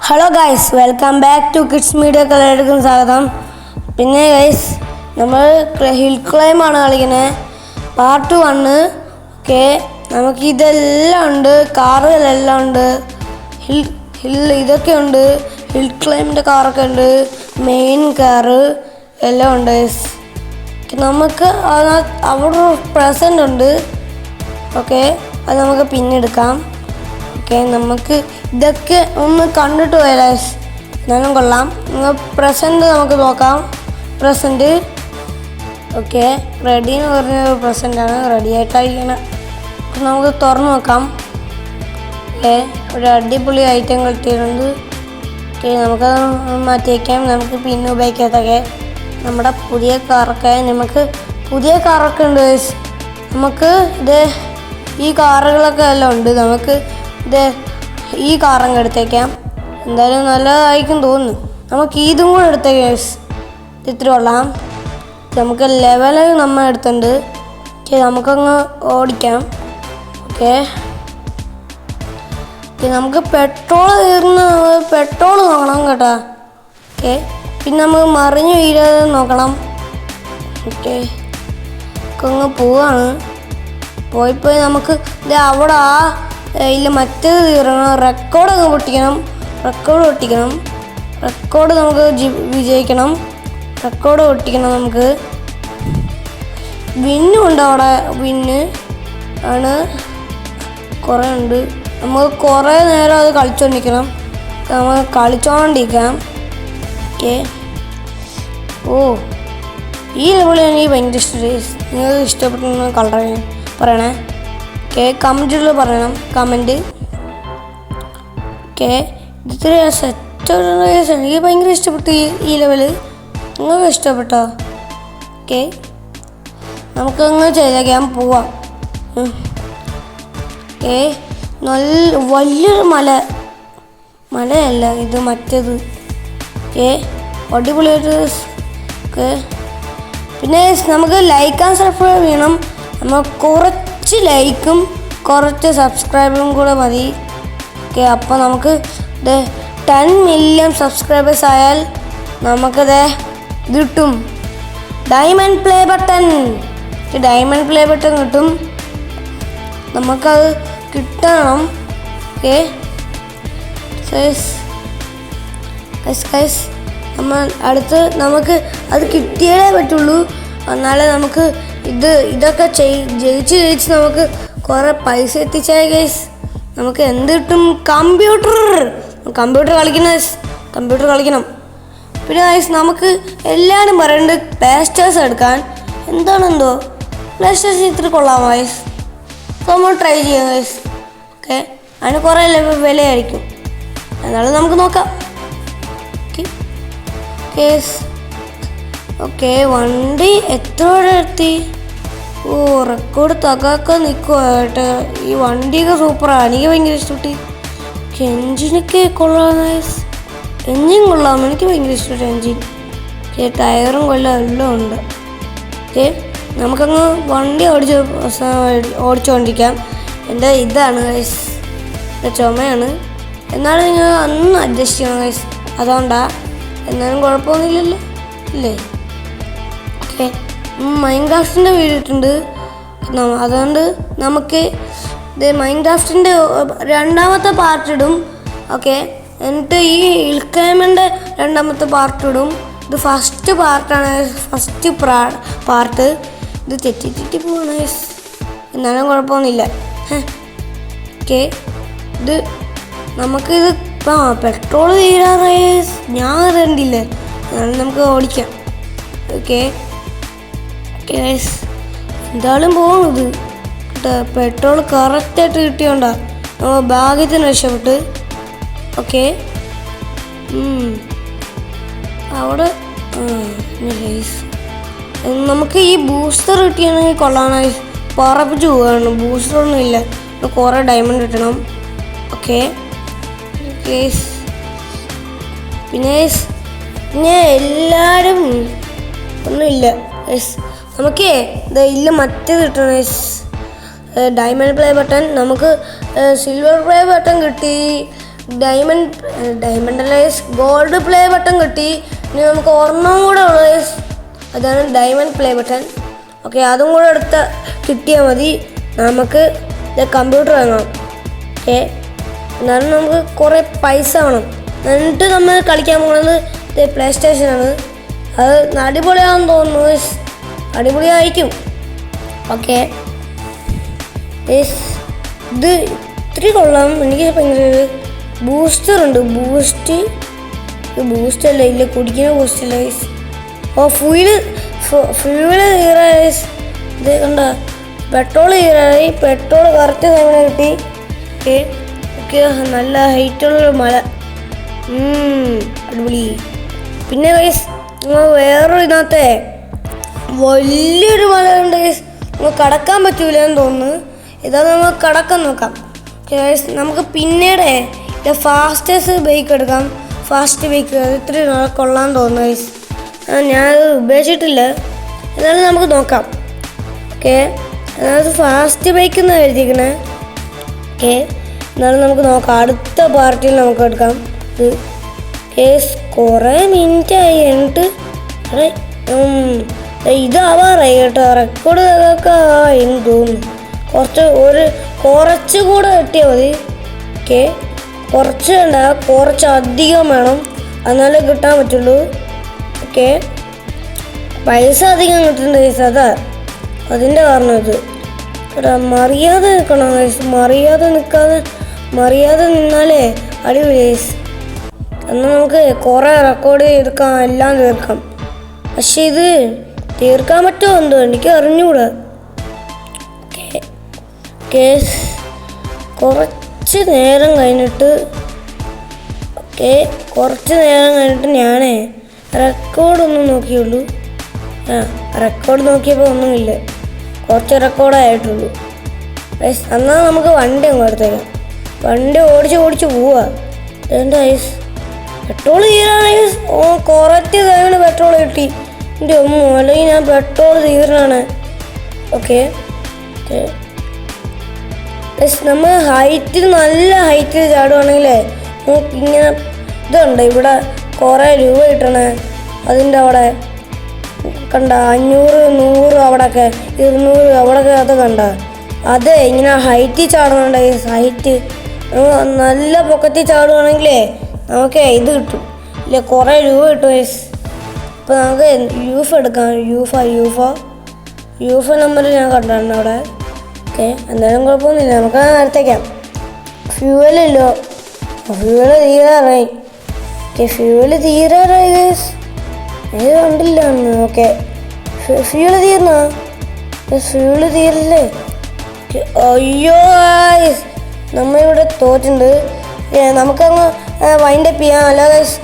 Hello guys, welcome back to kids media കളയിലേക്കും സ്വാഗതം. പിന്നെ ഗൈസ്, നമ്മൾ ഹിൽ ക്ലൈമാണ് കളിക്കുന്നത്. പാർട്ട് 1. ഓക്കെ, നമുക്കിതെല്ലാം ഉണ്ട്. കാറുകളെല്ലാം ഉണ്ട്. ഇതൊക്കെ ഉണ്ട്. ഹിൽ ക്ലൈമിൻ്റെ കാറൊക്കെ ഉണ്ട്. മെയിൻ കാറ് എല്ലാം ഉണ്ട് ഗൈസ്. നമുക്ക് അവിടെ പ്രസൻ്റ് ഉണ്ട്. ഓക്കെ, അത് നമുക്ക് പിന്നെടുക്കാം. ഓക്കെ, നമുക്ക് ഇതൊക്കെ ഒന്ന് കണ്ടിട്ട് പോയാൽ ഞാനും കൊള്ളാം. പ്രസൻറ്റ് നമുക്ക് നോക്കാം. പ്രസൻറ്റ് ഓക്കെ, റെഡി എന്ന് പറഞ്ഞ പ്രസൻറ്റാണ്. റെഡി ആയിട്ടായിരിക്കണം. നമുക്ക് തുറന്ന് നോക്കാം. ഓക്കെ, ഒരു അടിപൊളി ഐറ്റം കിട്ടിയിട്ടുണ്ട്. ഓക്കെ, നമുക്കത് മാറ്റി വയ്ക്കാം. നമുക്ക് പിന്നെ ഉപയോഗിക്കാത്തൊക്കെ നമ്മുടെ പുതിയ കാറൊക്കെ പുതിയ കാറൊക്കെ ഉണ്ട്. നമുക്ക് ഇത് ഈ കാറുകളൊക്കെ എല്ലാം ഉണ്ട്. നമുക്ക് ഈ കാറങ്ങ് എടുത്തേക്കാം. എന്തായാലും നല്ലതായിരിക്കും തോന്നുന്നു. നമുക്ക് ഇതും കൂടെ എടുത്തേക്കാം. ഇത്തിരി കൊള്ളാം. നമുക്ക് ലെവല് നമ്മൾ എടുത്തിട്ടുണ്ട്. ഓക്കെ, നമുക്കങ്ങ് ഓടിക്കാം. ഓക്കെ, നമുക്ക് പെട്രോൾ നോക്കണം കേട്ടോ. ഓക്കെ, പിന്നെ നമുക്ക് മറിഞ്ഞു വീഴാതെ നോക്കണം. ഓക്കെ, അങ്ങ് പോവാണ്. പോയി നമുക്ക് അവിടെ ഇല്ല മറ്റേത് തീരണം. റെക്കോർഡ് അങ്ങ് പൊട്ടിക്കണം. റെക്കോർഡ് നമുക്ക് വിജയിക്കണം. റെക്കോർഡ് പൊട്ടിക്കണം. നമുക്ക് വിന്നുണ്ട്. അവിടെ വിന്ന് ആണ് കുറേ ഉണ്ട്. നമുക്ക് കുറേ നേരം അത് കളിച്ചുകൊണ്ടിരിക്കണം. നമുക്ക് കളിച്ചോണ്ടിരിക്കാം. ഓക്കെ, ഈ ലെവലിൽ എനിക്ക് ഭയങ്കര ഇഷ്ടമായി. നിങ്ങൾക്ക് ഇഷ്ടപ്പെട്ട കളർ പറയണേ. ഓക്കെ, കമൻറ്റിൽ പറയണം. കമൻറ്റ്. ഓക്കെ, ഇത്തിരി സെറ്റ് എനിക്ക് ഭയങ്കര ഇഷ്ടപ്പെട്ടു ഈ ലെവല്. നിങ്ങൾക്ക് ഇഷ്ടപ്പെട്ടോ? ഓക്കെ, നമുക്കങ്ങ് ചെയ്തേക്കാം. പോവാം. ഓക്കെ, നല്ല വലിയൊരു മലയല്ല ഇത്, മറ്റേത്. ഓക്കെ, അടിപൊളിയായിട്ട്. ഓക്കെ, പിന്നെ നമുക്ക് ലൈക്ക് ആൻഡ് സബ്സ്ക്രൈബ് ചെയ്യണം. നമ്മൾ കുറച്ച് ലൈക്കും കുറച്ച് സബ്സ്ക്രൈബറും കൂടെ മതി. ഓക്കെ, അപ്പോൾ നമുക്ക് 10 മില്യൺ സബ്സ്ക്രൈബേഴ്സ് ആയാൽ നമുക്കത് കിട്ടും. ഡയമണ്ട് പ്ലേ ബട്ടൺ കിട്ടും. നമുക്കത് കിട്ടണം. ഓക്കെ നമുക്ക് അത് കിട്ടിയാലേ പറ്റുള്ളൂ. എന്നാലേ നമുക്ക് ഇതൊക്കെ ജയിച്ച് നമുക്ക് കുറേ പൈസ എത്തിച്ചാൽ ഗൈസ് നമുക്ക് എന്ത് കിട്ടും? കമ്പ്യൂട്ടർ കളിക്കണം. പിന്നെ ഗൈസ്, നമുക്ക് എല്ലാവരും പറയുന്നുണ്ട് പ്ലേസ്റ്റേഴ്സ് എടുക്കാൻ. എന്താണെന്തോ പ്ലേസ്റ്റേഴ്സ് ഇത്തിരി കൊള്ളാമോ ഗൈസ്? നമ്മൾ ട്രൈ ചെയ്യാം ഗൈസ്. ഓക്കെ, അതിന് കുറേ വിലയായിരിക്കും. എന്നാലും നമുക്ക് നോക്കാം. ഓക്കെ, വണ്ടി എത്ര എത്തി? റെക്കോർഡ് തകാക്കാൻ നിൽക്കുവാട്ടെ. ഈ വണ്ടിയൊക്കെ സൂപ്പറാണ്. എനിക്ക് ഭയങ്കര ഇഷ്ടപ്പെട്ടു. എൻജിനൊക്കെ കൊള്ളാം. എൻജിൻ കൊള്ളാം. എനിക്ക് ഭയങ്കര ഇഷ്ടപ്പെട്ടു എൻജിൻ. ടയറും കൊള്ളാം, എല്ലാം ഉണ്ട്. ഓക്കെ, നമുക്കങ്ങ് വണ്ടി ഓടിച്ചുകൊണ്ടിരിക്കാം. എൻ്റെ ഇതാണ് ഗൈസ്, എൻ്റെ ചുമയാണ്. എന്നാലും നിങ്ങൾ അന്ന് അഡ്ജസ്റ്റ് ചെയ്യണം ഗൈസ്. അതുകൊണ്ടാണ്. എന്നാലും കുഴപ്പമൊന്നുമില്ലല്ലോ ഇല്ലേ? ഓക്കെ, മൈൻക്രാഫ്റ്റിൻ്റെ വീഡിയോ ഇട്ടുണ്ട്. അതുകൊണ്ട് നമുക്ക് ഇത് മൈൻക്രാഫ്റ്റിൻ്റെ 2ാമത്തെ പാർട്ട് ഇടും. ഓക്കെ, എന്നിട്ട് ഈ ഹിൽക്ലൈമിൻ്റെ 2ാമത്തെ പാർട്ട് ഇടും. ഇത് ഫസ്റ്റ് പാർട്ടാണ്. പാർട്ട് ഇത് തെറ്റി പോവാണ്. എന്നാലും കുഴപ്പമൊന്നുമില്ല. ഓക്കെ, ഇത് നമുക്കിത് പെട്രോൾ തീരാറായ ഞാൻ കണ്ടില്ലേ. എന്നാലും നമുക്ക് ഓടിക്കാം. ഓക്കെ എന്തായാലും പോകുന്നത് കേട്ടോ. പെട്രോൾ കറക്റ്റായിട്ട് കിട്ടിയോണ്ടാ നമ്മൾ ഭാഗ്യത്തിന് രക്ഷപ്പെട്ട്. ഓക്കെ, അവിടെ നമുക്ക് ഈ ബൂസ്റ്റർ കിട്ടിയാണെങ്കിൽ കൊള്ളാനായി പറപ്പിച്ച് പോവുകയാണ്. ബൂസ്റ്ററൊന്നും ഇല്ല. കുറേ ഡയമണ്ട് കിട്ടണം. ഓക്കെ, പിന്നെ എല്ലാവരും ഒന്നുമില്ല. നമുക്ക് ഇല്ല മറ്റേത് കിട്ടണം. Diamond play button. നമുക്ക് സിൽവർ പ്ലേ ബട്ടൺ കിട്ടി. ഡയമണ്ട് അല്ല ഗൈസ്, ഗോൾഡ് പ്ലേ ബട്ടൺ കിട്ടി. ഇനി നമുക്ക് ഒരെണ്ണം കൂടെ ഉള്ളത് ഗൈസ്, അതാണ് ഡയമണ്ട് പ്ലേ ബട്ടൺ. ഓക്കെ, അതും കൂടെ കിട്ടിയാൽ മതി. നമുക്ക് കമ്പ്യൂട്ടർ വാങ്ങാം. ഓക്കെ, എന്നാലും നമുക്ക് കുറേ പൈസ വേണം. എന്നിട്ട് നമ്മൾ കളിക്കാൻ പോകുന്നത് പ്ലേ സ്റ്റേഷനാണ്. അത് അടിപൊളിയാണെന്ന് തോന്നുന്നു ഗൈസ്, അടിപൊളിയായിരിക്കും. ഓക്കെ ഇത് ഇത്തിരി കൊള്ളാം. എനിക്ക് ഭയങ്കര ബൂസ്റ്റർ ഉണ്ട്. ബൂസ്റ്റ് അല്ല, ഇല്ല കുടിക്കുന്ന ബൂസ്റ്റ് അല്ല ഗൈസ്. ഓ ഫ്യൂല് തീരാ ഗൈസ്. ഇത് കണ്ട പെട്രോൾ തീരായി. പെട്രോൾ കറക്റ്റ് സമയം കിട്ടി. ഓക്കെ ഓക്കെ, നല്ല ഹൈറ്റുള്ള മല, അടിപൊളി. പിന്നെ ഗൈസ് വേറൊരു ഇതിനകത്തെ വലിയൊരു മല ഉണ്ട് ഗൈസ്, നമുക്ക് കടക്കാൻ പറ്റൂല എന്ന് തോന്നുന്നു. ഇതാണ് നമുക്ക് കടക്കാൻ നോക്കാം. നമുക്ക് പിന്നീട് ഫാസ്റ്റസ്റ്റ് ബൈക്ക് എടുക്കാം. ഫാസ്റ്റ് ബൈക്ക് അത് ഇത്തിരി കൊള്ളാൻ തോന്നുന്നു ഗൈസ്. ഞാനത് ഉപയോഗിച്ചിട്ടില്ല, എന്നാലും നമുക്ക് നോക്കാം. ഓക്കെ, അതായത് ഫാസ്റ്റ് ബൈക്ക് എന്ന് എഴുതിയിരിക്കണേ. ഓക്കെ, എന്നാലും നമുക്ക് നോക്കാം. അടുത്ത പാർട്ടിയിൽ നമുക്ക് എടുക്കാം. ഇത് കേസ് കുറേ മിനിറ്റ് ആയി. എന്നിട്ട് ഇതാവാറായി കേട്ടോ. റെക്കോർഡ് ഒക്കെ എന്ന് തോന്നുന്നു. കുറച്ചുകൂടെ കിട്ടിയാൽ മതി. ഓക്കെ, കുറച്ച് വേണ്ട, കുറച്ചധികം വേണം, എന്നാലേ കിട്ടാൻ പറ്റുള്ളൂ. ഓക്കെ, പൈസ അധികം കിട്ടുന്നുണ്ട് ഗൈസ്, അതിൻ്റെ കാരണം ഇത്. മറിയാതെ നിൽക്കണം ഗൈസ്. മറിയാതെ നിന്നാലേ അടിപൊളി ഗൈസ്. എന്നാൽ നമുക്ക് കുറേ റെക്കോർഡ് എടുക്കാം, എല്ലാം തീർക്കാം. പക്ഷെ ഇത് തീർക്കാൻ പറ്റുമോ എന്തോ എനിക്ക് അറിഞ്ഞുകൂടാ. കുറച്ച് നേരം കഴിഞ്ഞിട്ട് ഞാൻ റെക്കോർഡൊന്നും നോക്കിയുള്ളൂ. റെക്കോർഡ് നോക്കിയപ്പോൾ ഒന്നുമില്ല, കുറച്ച് റെക്കോർഡായിട്ടുള്ളൂ. എന്നാൽ നമുക്ക് വണ്ടി അങ്ങ് എടുത്തേക്കാം. വണ്ടി ഓടിച്ച് പോവാ. എന്താ ഐസ് പെട്രോൾ തീരാണ് ഐസ്. കുറച്ച് കഴിഞ്ഞ് പെട്രോൾ കിട്ടി. എൻ്റെ അല്ലെങ്കിൽ ഞാൻ പെട്രോൾ തീർന്നാണ്. ഓക്കെ, നമ്മൾ നല്ല ഹൈറ്റിൽ ചാടുവാണെങ്കിലേ നമുക്ക് ഇങ്ങനെ ഇതുണ്ട്. ഇവിടെ കുറേ രൂപ കിട്ടണേ. അതിൻ്റെ അവിടെ കണ്ട 500, 100 അവിടെയൊക്കെ 200 അവിടെയൊക്കെ അത് കണ്ട. അതെ, ഇങ്ങനെ ഹൈറ്റിൽ ചാടണുണ്ട്. ഹൈറ്റ് നല്ല പൊക്കത്തിൽ ചാടുവാണെങ്കിലേ നമുക്ക് ഇത് കിട്ടും, ഇല്ല കുറേ രൂപ കിട്ടും. അപ്പോൾ നമുക്ക് യൂഫ് എടുക്കാം. യൂഫ നമ്പർ ഞാൻ കണ്ടാണ് അവിടെ. ഓക്കെ, എന്തായാലും കുഴപ്പമൊന്നുമില്ല, നമുക്ക് അടുത്തേക്കാം. ഫ്യൂവലല്ലോ, ഫ്യൂവല് തീരാറായി. ഗൈസ്, ഇത് കണ്ടില്ല. ഓക്കെ, ഫ്യൂവല് തീരില്ലേ? അയ്യോ ഗൈസ്, നമ്മളിവിടെ തോറ്റുണ്ട്. നമുക്കങ്ങ് വൈൻഡപ്പ് ചെയ്യാം. അല്ല ഗൈസ്,